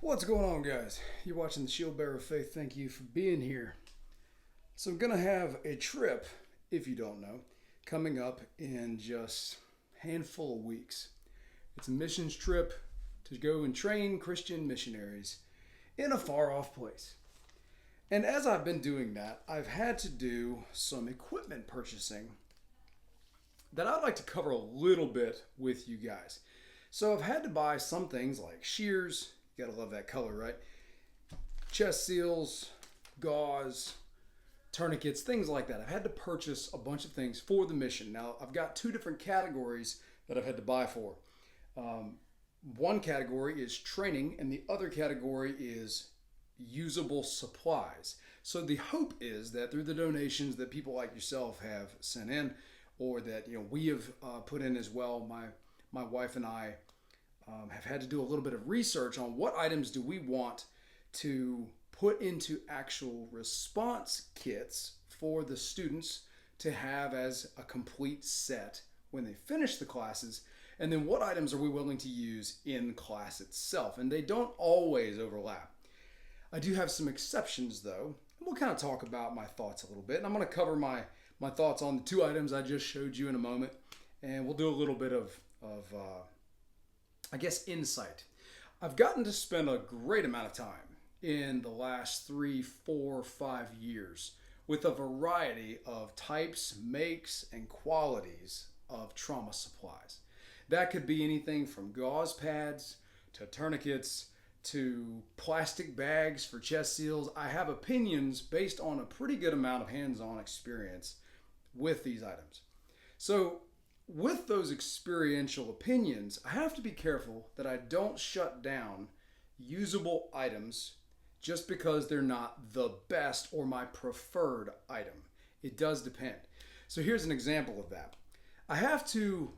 What's going on, guys? You're watching the Shield Bearer of Faith. Thank you for being here. So I'm gonna have a trip, if you don't know, coming up in just a handful of weeks. It's a missions trip to go and train Christian missionaries in a far off place. And as I've been doing that, I've had to do some equipment purchasing that I'd like to cover a little bit with you guys. So I've had to buy some things like shears. You gotta love that color, right? Chest seals, gauze, tourniquets, things like that. I've had to purchase a bunch of things for the mission. Now, I've got two different categories that I've had to buy for. One category is training, and the other category is usable supplies. So the hope is that through the donations that people like yourself have sent in, or that we have put in as well, my wife and I have had to do a little bit of research on what items do we want to put into actual response kits for the students to have as a complete set when they finish the classes, and then what items are we willing to use in class itself. And they don't always overlap. I do have some exceptions though, and we'll kind of talk about my thoughts a little bit, and I'm going to cover my thoughts on the two items I just showed you in a moment, and we'll do a little bit of I guess, insight. I've gotten to spend a great amount of time in the last 3, 4, 5 years with a variety of types, makes, and qualities of trauma supplies. That could be anything from gauze pads to tourniquets to plastic bags for chest seals. I have opinions based on a pretty good amount of hands-on experience with these items. So with those experiential opinions, I have to be careful that I don't shut down usable items just because they're not the best or my preferred item. It does depend. So here's an example of that. I have to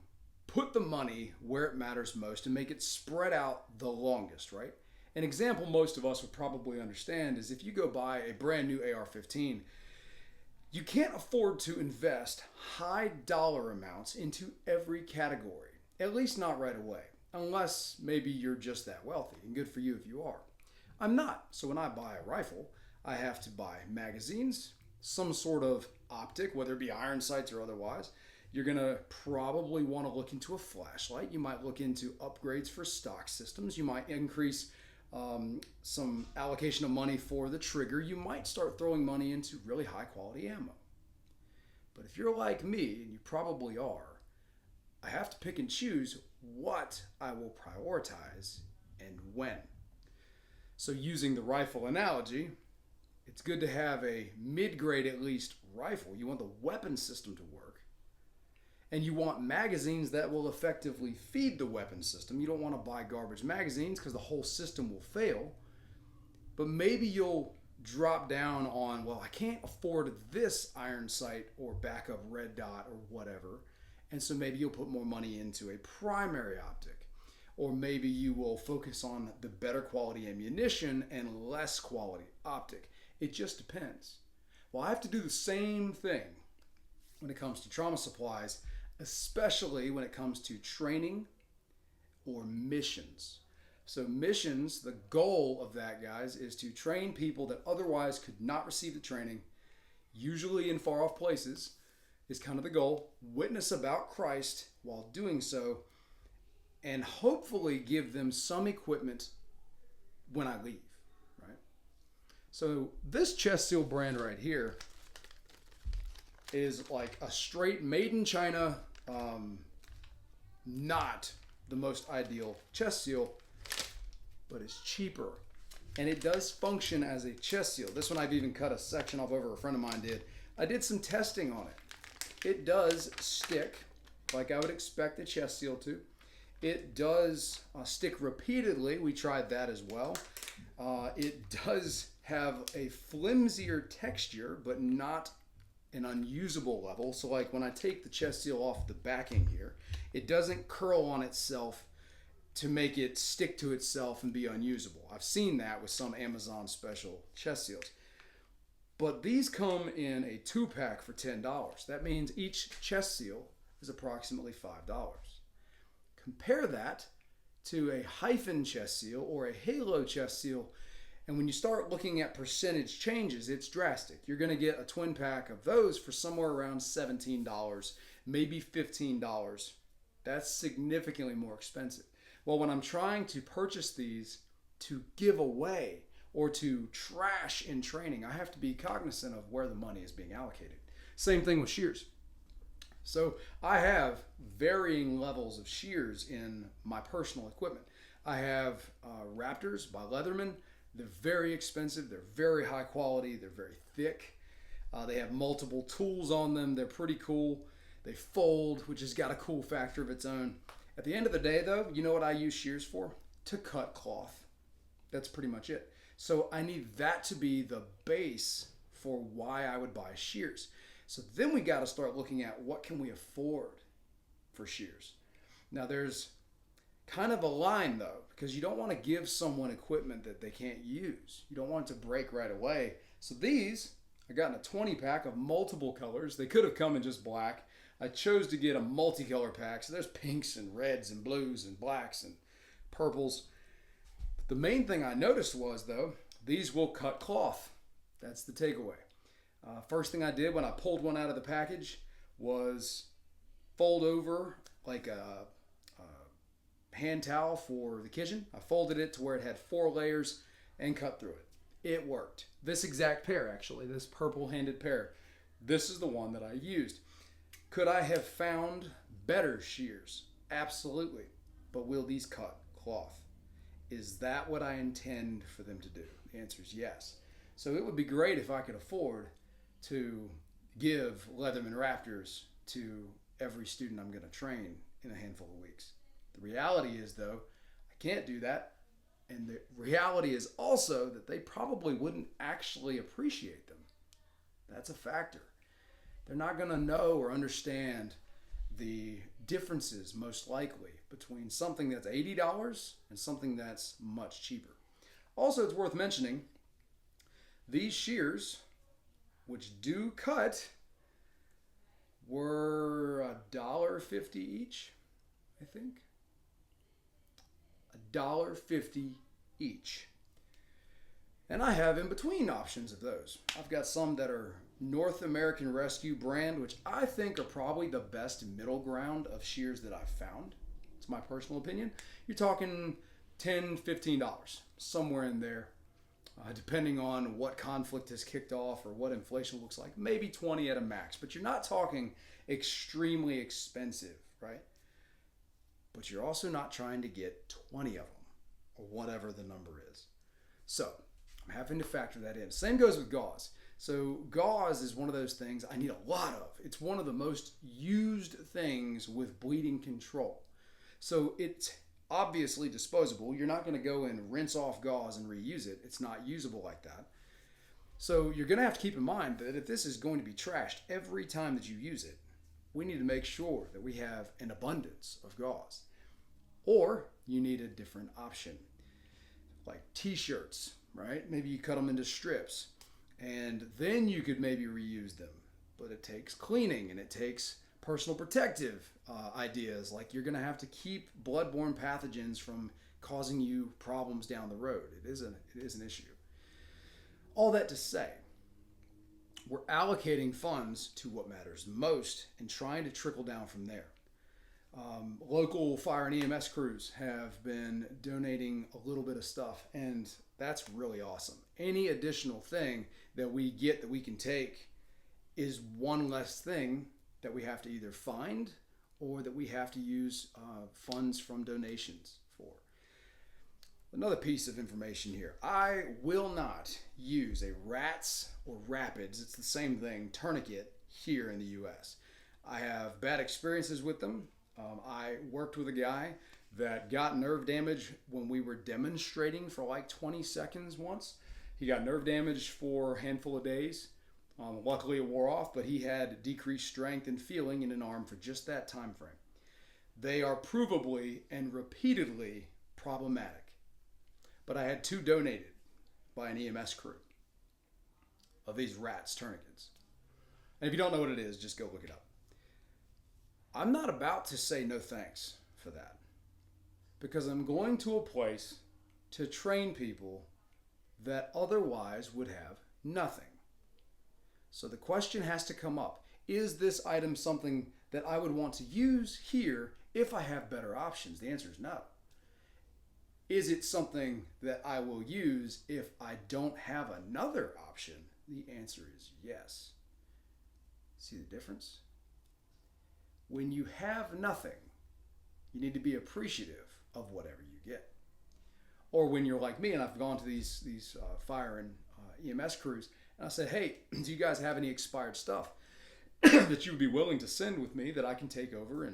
put the money where it matters most and make it spread out the longest, right? An example most of us would probably understand is if you go buy a brand new AR-15, you can't afford to invest high dollar amounts into every category, at least not right away, unless maybe you're just that wealthy, and good for you if you are. I'm not, so when I buy a rifle, I have to buy magazines, some sort of optic, whether it be iron sights or otherwise. You're gonna probably wanna look into a flashlight. You might look into upgrades for stock systems. You might increase some allocation of money for the trigger. You might start throwing money into really high quality ammo. But if you're like me, and you probably are, I have to pick and choose what I will prioritize and when. So using the rifle analogy, it's good to have a mid-grade at least rifle. You want the weapon system to work. And you want magazines that will effectively feed the weapon system. You don't want to buy garbage magazines because the whole system will fail. But maybe you'll drop down on, well, I can't afford this iron sight or backup red dot or whatever. And so maybe you'll put more money into a primary optic. Or maybe you will focus on the better quality ammunition and less quality optic. It just depends. Well, I have to do the same thing when it comes to trauma supplies, especially when it comes to training or missions. So missions, the goal of that, guys, is to train people that otherwise could not receive the training, usually in far off places, is kind of the goal. Witness about Christ while doing so, and hopefully give them some equipment when I leave, right? So this chest seal brand right here is like a straight made in China, not the most ideal chest seal, but it's cheaper. And it does function as a chest seal. This one I've even cut a section off over, a friend of mine did. I did some testing on it. It does stick like I would expect a chest seal to. It does stick repeatedly. We tried that as well. It does have a flimsier texture, but not an unusable level. So like when I take the chest seal off the backing here, it doesn't curl on itself to make it stick to itself and be unusable. I've seen that with some Amazon special chest seals. But these come in a 2-pack for $10. That means each chest seal is approximately $5. Compare that to a hyphen chest seal or a halo chest seal. And when you start looking at percentage changes, it's drastic. You're going to get a twin pack of those for somewhere around $17, maybe $15. That's significantly more expensive. Well, when I'm trying to purchase these to give away or to trash in training, I have to be cognizant of where the money is being allocated. Same thing with shears. So I have varying levels of shears in my personal equipment. I have Raptors by Leatherman. They're very expensive. They're very high quality. They're very thick. They have multiple tools on them. They're pretty cool. They fold, which has got a cool factor of its own. At the end of the day, though, you know what I use shears for? To cut cloth. That's pretty much it. So I need that to be the base for why I would buy shears. So then we got to start looking at what can we afford for shears. Now there's kind of a line though, because you don't want to give someone equipment that they can't use. You don't want it to break right away. So these, I got in a 20 pack of multiple colors. They could have come in just black. I chose to get a multicolor pack. So there's pinks and reds and blues and blacks and purples. The main thing I noticed was though, these will cut cloth. That's the takeaway. First thing I did when I pulled one out of the package was fold over like a hand towel for the kitchen. I folded it to where it had 4 layers and cut through it. It worked. This exact pair actually, this purple handed pair, this is the one that I used. Could I have found better shears? Absolutely. But will these cut cloth? Is that what I intend for them to do? The answer is yes. So it would be great if I could afford to give Leatherman Raptors to every student I'm going to train in a handful of weeks. The reality is, though, I can't do that. And the reality is also that they probably wouldn't actually appreciate them. That's a factor. They're not going to know or understand the differences, most likely, between something that's $80 and something that's much cheaper. Also, it's worth mentioning, these shears, which do cut, were $1.50 each, I think. $1.50 each. And I have in between options of those. I've got some that are North American Rescue brand, which I think are probably the best middle ground of shears that I've found. It's my personal opinion. You're talking $10, $15, somewhere in there. Depending on what conflict has kicked off or what inflation looks like, maybe 20 at a max, but you're not talking extremely expensive, right? But you're also not trying to get 20 of them or whatever the number is. So I'm having to factor that in. Same goes with gauze. So gauze is one of those things I need a lot of. It's one of the most used things with bleeding control. So it's obviously disposable. You're not going to go and rinse off gauze and reuse it. It's not usable like that. So you're going to have to keep in mind that if this is going to be trashed every time that you use it, we need to make sure that we have an abundance of gauze. Or you need a different option, like t-shirts, right? Maybe you cut them into strips and then you could maybe reuse them. But it takes cleaning and it takes personal protective ideas, like you're going to have to keep bloodborne pathogens from causing you problems down the road. It is an issue. All that to say, we're allocating funds to what matters most and trying to trickle down from there. Local fire and EMS crews have been donating a little bit of stuff, and that's really awesome. Any additional thing that we get that we can take is one less thing that we have to either find or that we have to use funds from donations for. Another piece of information here. I will not use a RATS or Rapids, it's the same thing, tourniquet here in the US. I have bad experiences with them. I worked with a guy that got nerve damage when we were demonstrating for like 20 seconds once. He got nerve damage for a handful of days. Luckily it wore off, but he had decreased strength and feeling in an arm for just that time frame. They are provably and repeatedly problematic. But I had 2 donated by an EMS crew of these RATS tourniquets. And if you don't know what it is, just go look it up. I'm not about to say no thanks for that. because I'm going to a place to train people that otherwise would have nothing. So the question has to come up. Is this item something that I would want to use here if I have better options? The answer is no. Is it something that I will use if I don't have another option? The answer is yes. See the difference? When you have nothing, you need to be appreciative of whatever you get. Or when you're like me and I've gone to these fire and EMS crews and I said, hey, do you guys have any expired stuff that you would be willing to send with me that I can take over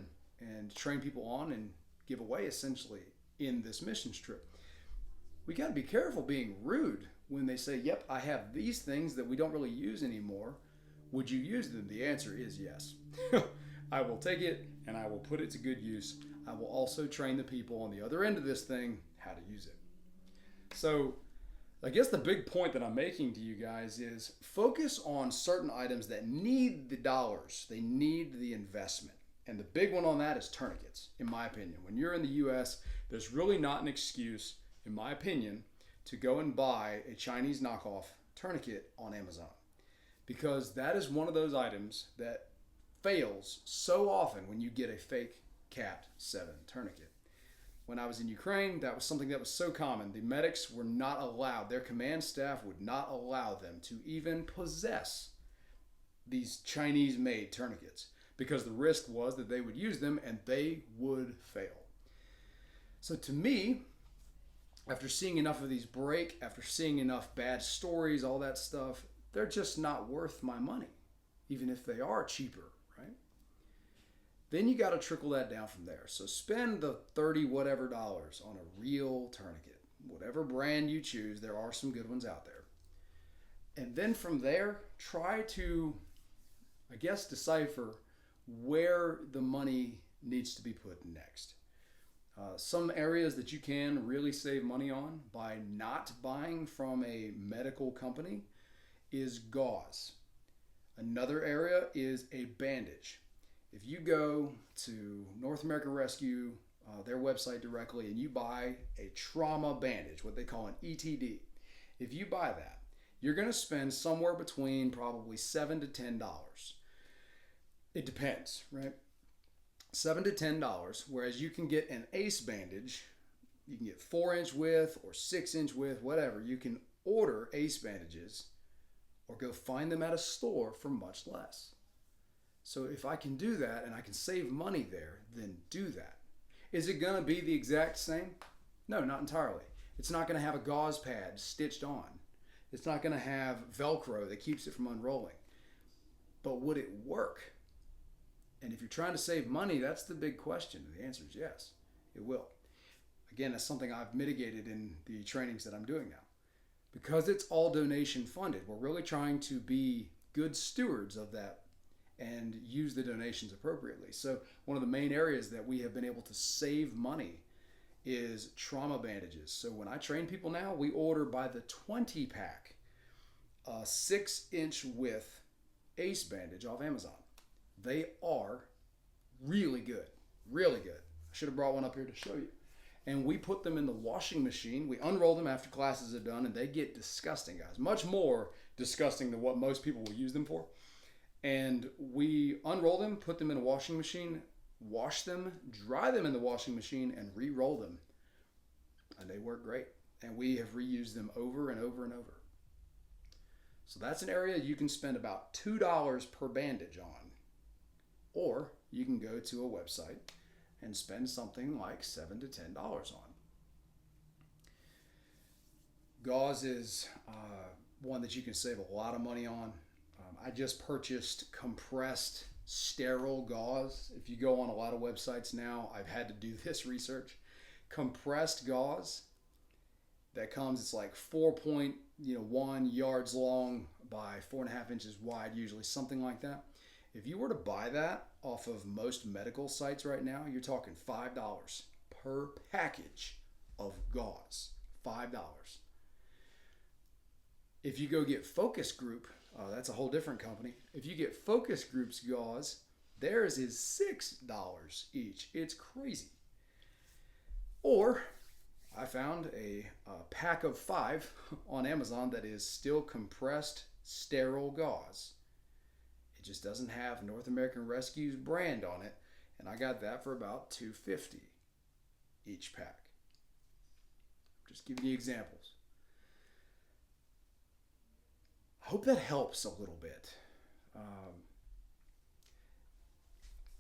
and train people on and give away essentially in this missions trip? We got to be careful being rude when they say, yep, I have these things that we don't really use anymore. Would you use them? The answer is yes. I will take it and I will put it to good use. I will also train the people on the other end of this thing how to use it. So I guess the big point that I'm making to you guys is focus on certain items that need the dollars. They need the investment. And the big one on that is tourniquets, in my opinion. When you're in the US, there's really not an excuse, in my opinion, to go and buy a Chinese knockoff tourniquet on Amazon. Because that is one of those items that fails so often when you get a fake Cat 7 tourniquet. When I was in Ukraine, that was something that was so common. The medics were not allowed, their command staff would not allow them to even possess these Chinese-made tourniquets because the risk was that they would use them and they would fail. So to me, after seeing enough of these break, after seeing enough bad stories, all that stuff, they're just not worth my money, even if they are cheaper, right? Then you got to trickle that down from there. So spend the 30 whatever dollars on a real tourniquet. Whatever brand you choose, there are some good ones out there. And then from there, try to, I guess, decipher where the money needs to be put next. Some areas that you can really save money on by not buying from a medical company is gauze. Another area is a bandage. If you go to North American Rescue, their website directly, and you buy a trauma bandage, what they call an ETD, if you buy that, you're going to spend somewhere between probably $7 to $10. It depends, right? $7 to $10, whereas you can get an ACE bandage, you can get 4-inch width or 6-inch width, whatever. You can order ACE bandages or go find them at a store for much less. So if I can do that and I can save money there, then do that. Is it going to be the exact same? No, not entirely. It's not going to have a gauze pad stitched on. It's not going to have Velcro that keeps it from unrolling. But would it work? And if you're trying to save money, that's the big question. The answer is yes, it will. Again, that's something I've mitigated in the trainings that I'm doing now. Because it's all donation funded, we're really trying to be good stewards of that and use the donations appropriately. So one of the main areas that we have been able to save money is trauma bandages. So when I train people now, we order by the 20 pack a 6-inch width ACE bandage off Amazon. They are really good, really good. I should have brought one up here to show you. And we put them in the washing machine. We unroll them after classes are done, and they get disgusting, guys. Much more disgusting than what most people will use them for. And we unroll them, put them in a washing machine, wash them, dry them in the washing machine, and re-roll them. And they work great. And we have reused them over and over and over. So that's an area you can spend about $2 per bandage on. Or you can go to a website and spend something like $7 to $10 on. Gauze is one that you can save a lot of money on. I just purchased compressed sterile gauze. If you go on a lot of websites now, I've had to do this research. Compressed gauze that comes, it's like 4.1 yards long by 4.5 inches wide, usually something like that. If you were to buy that off of most medical sites right now, you're talking $5 per package of gauze. $5. If you go get Focus Group, that's a whole different company. If you get Focus Group's gauze, theirs is $6 each. It's crazy. Or I found a pack of 5 on Amazon that is still compressed sterile gauze. It just doesn't have North American Rescue's brand on it, and I got that for about $2.50 each pack. Just giving you examples. I hope that helps a little bit.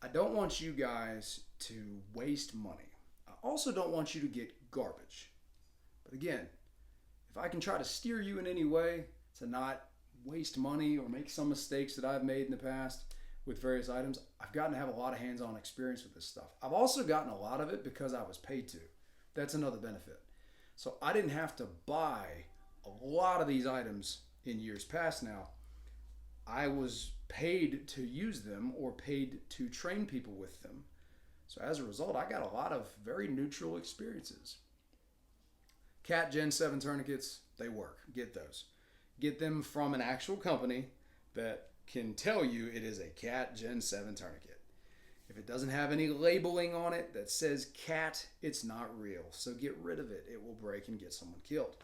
I don't want you guys to waste money. I also don't want you to get garbage. But again, if I can try to steer you in any way to not waste money or make some mistakes that I've made in the past with various items, I've gotten to have a lot of hands-on experience with this stuff. I've also gotten a lot of it because I was paid to. That's another benefit. So I didn't have to buy a lot of these items in years past now. I was paid to use them or paid to train people with them. So as a result, I got a lot of very neutral experiences. Cat Gen 7 tourniquets, they work. Get those. Get them from an actual company that can tell you it is a Cat Gen 7 tourniquet. If it doesn't have any labeling on it that says cat, it's not real. So get rid of it. It will break and get someone killed.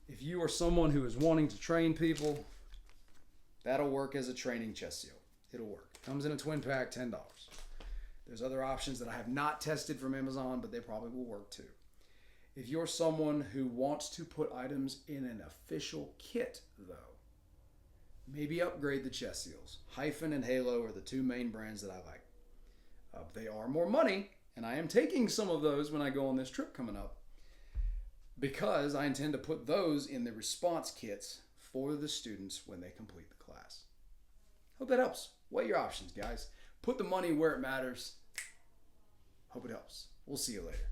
If you are someone who is wanting to train people, that'll work as a training chest seal. It'll work. Comes in a twin pack, $10. There's other options that I have not tested from Amazon, but they probably will work too. If you're someone who wants to put items in an official kit, though, maybe upgrade the chest seals. Hyphen and Halo are the 2 main brands that I like. They are more money, and I am taking some of those when I go on this trip coming up, because I intend to put those in the response kits for the students when they complete the class. Hope that helps. Weigh your options, guys. Put the money where it matters. Hope it helps. We'll see you later.